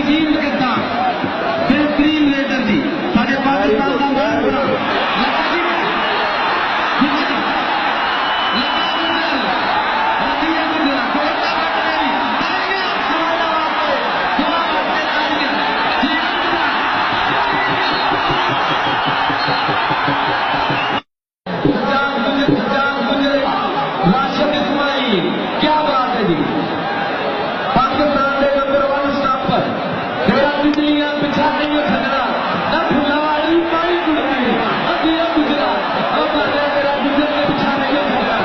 बेहतरीन विकेटा बेहतरीन रेडर दी साडे पाकिस्तान दा मार क्या बात है जी पाकिस्तान के नंबर 1 स्टॉपर तेरा बिजलियां पिछा नहीं खतरा न फुलवाड़ी पानी गुजरी अदिया गुजरा अब बारे तेरा गुजर के पिछा नहीं खतरा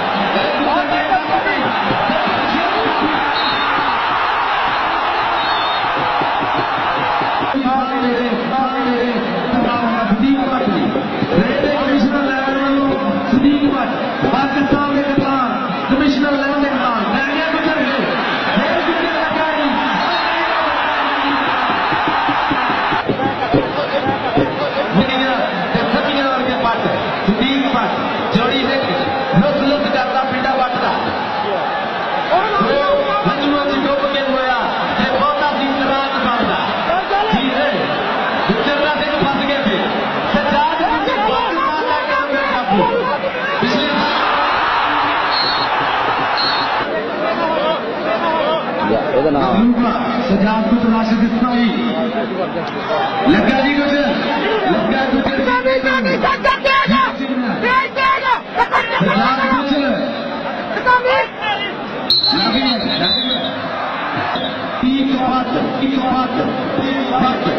कमिश्नर लेवल सदीक भट्ट पाकिस्तान के कप्तान कमिश्नर लेवल के कप्तान लैंगे गुजर गए सदीक भट्ट जोड़ी से लुत लुत करता पिंडा बटता हजमों की डुब के होया बहुता दिन रात बनता जी है गुजरना से फंस गए थे सजाद पिछले सजाद कुछ राशिद इस्माइल लगा जी कुछ लगा कुछ सजाद कुछ